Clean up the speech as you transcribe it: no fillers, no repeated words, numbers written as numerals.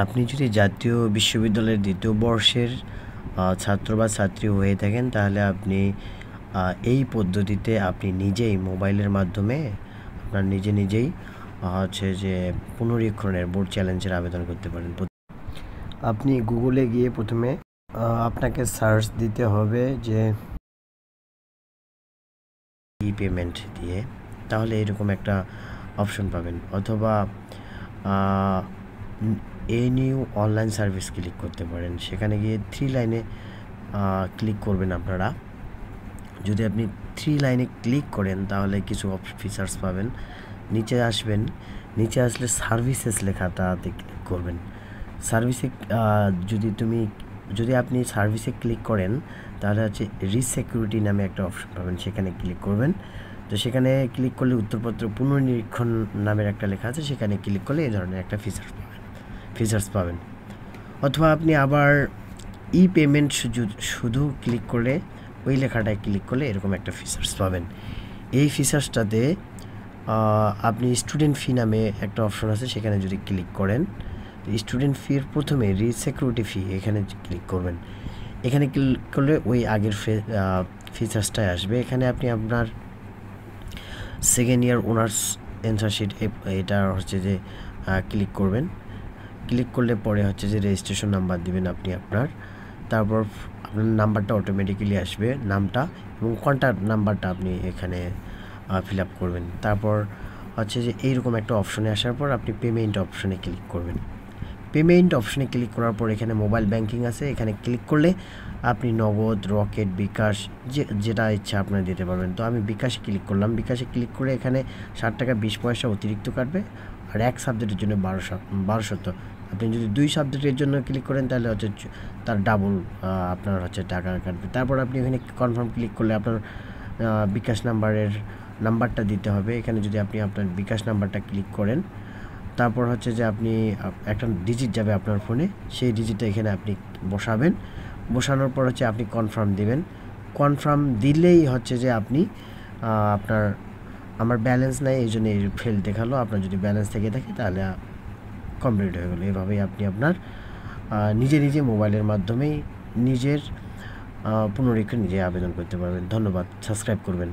আপনি যদি জাতীয় বিশ্ববিদ্যালয়ের ২য় বর্ষের ছাত্র বা ছাত্রী হয়ে থাকেন, তাহলে আপনি এই পদ্ধতিতে আপনি নিজেই মোবাইলের মাধ্যমে আপনার নিজেই হচ্ছে যে পুনরীক্ষণের বোর্ড চ্যালেঞ্জের আবেদন করতে পারেন। আপনি গুগলে গিয়ে প্রথমে আপনাকে সার্চ দিতে হবে যে পেমেন্ট দিয়ে, তাহলে এরকম একটা অপশন পাবেন, অথবা নিউ অনলাইন সার্ভিস ক্লিক করতে পারেন। সেখানে গিয়ে 3 লাইনে ক্লিক করবেন। আপনারা যদি আপনি 3 লাইনে ক্লিক করেন তাহলে কিছু ফিচার্স পাবেন। নিচে আসবেন, নিচে আসলে সার্ভিসেস লেখাটাতে ক্লিক করবেন। সার্ভিসে যদি আপনি সার্ভিসে ক্লিক করেন তাহলে হচ্ছে রিসিকিউরিটি নামে একটা অপশন পাবেন, সেখানে ক্লিক করবেন। তো সেখানে ক্লিক করলে উত্তরপত্র পুনর্নিরীক্ষণ নামের একটা লেখা আছে, সেখানে ক্লিক করলে এই ধরনের একটা ফিচার্স পাবেন। অথবা আপনি আবার পেমেন্ট শুধু ক্লিক করলে, ওই লেখাটায় ক্লিক করলে এরকম একটা ফিচার্স পাবেন। এই ফিচার্সটাতে আপনি স্টুডেন্ট ফি নামে একটা অপশন আছে, সেখানে যদি ক্লিক করেন, স্টুডেন্ট ফির প্রথমে রিসিকিউরিটি ফি এখানে ক্লিক করবেন। এখানে ক্লিক করলে ওই আগের ফিচার্সটাই আসবে। এখানে আপনি আপনার second year honours answer sheet এটা হচ্ছে যে ক্লিক করবেন। ক্লিক করলে পরে হচ্ছে যে রেজিস্ট্রেশন নাম্বার দিবেন আপনি আপনার, তারপর আপনার নাম্বারটা অটোমেটিক্যালি আসবে, নামটা এবং কন্ট্যাক্ট নাম্বারটা আপনি এখানে ফিল আপ করবেন। তারপর হচ্ছে যে এইরকম একটা অপশনে আসার পর আপনি পেমেন্ট অপশনে ক্লিক করবেন। পেমেন্ট অপশনে ক্লিক করার পর এখানে মোবাইল ব্যাংকিং আছে, এখানে ক্লিক করলে আপনি নগদ, রকেট, বিকাশ যেটা ইচ্ছা আপনার দিতে পারবেন। তো আমি বিকাশে ক্লিক করলাম। বিকাশে ক্লিক করে এখানে 60 টাকা 20 পয়সা অতিরিক্ত কাটবে, আর এক সাবজেক্টের জন্য 1200। আপনি যদি 2 সাবজেক্টের জন্য ক্লিক করেন তাহলে হচ্ছে তার ডাবল আপনার হচ্ছে টাকা কাটবে। তারপর আপনি এখানে কনফার্ম ক্লিক করলে আপনার বিকাশ নাম্বারটা দিতে হবে। এখানে যদি আপনি আপনার বিকাশ নাম্বারটা ক্লিক করেন, তারপর হচ্ছে যে আপনি একটা ডিজিট যাবে আপনার ফোনে, সেই ডিজিটটা এখানে আপনি বসাবেন। বসানোর পর হচ্ছে আপনি কনফার্ম দিবেন। কনফার্ম দিলেই হচ্ছে যে আপনি আমার ব্যালেন্স নাই এই জন্য ফেল দেখালো। আপনার যদি ব্যালেন্স থেকে থাকে তাহলে কমপ্লিট হয়ে গেলো। এভাবেই আপনি আপনার নিজে মোবাইলের মাধ্যমেই নিজের পুনরীক্ষণ নিজে আবেদন করতে পারবেন। ধন্যবাদ। সাবস্ক্রাইব করবেন।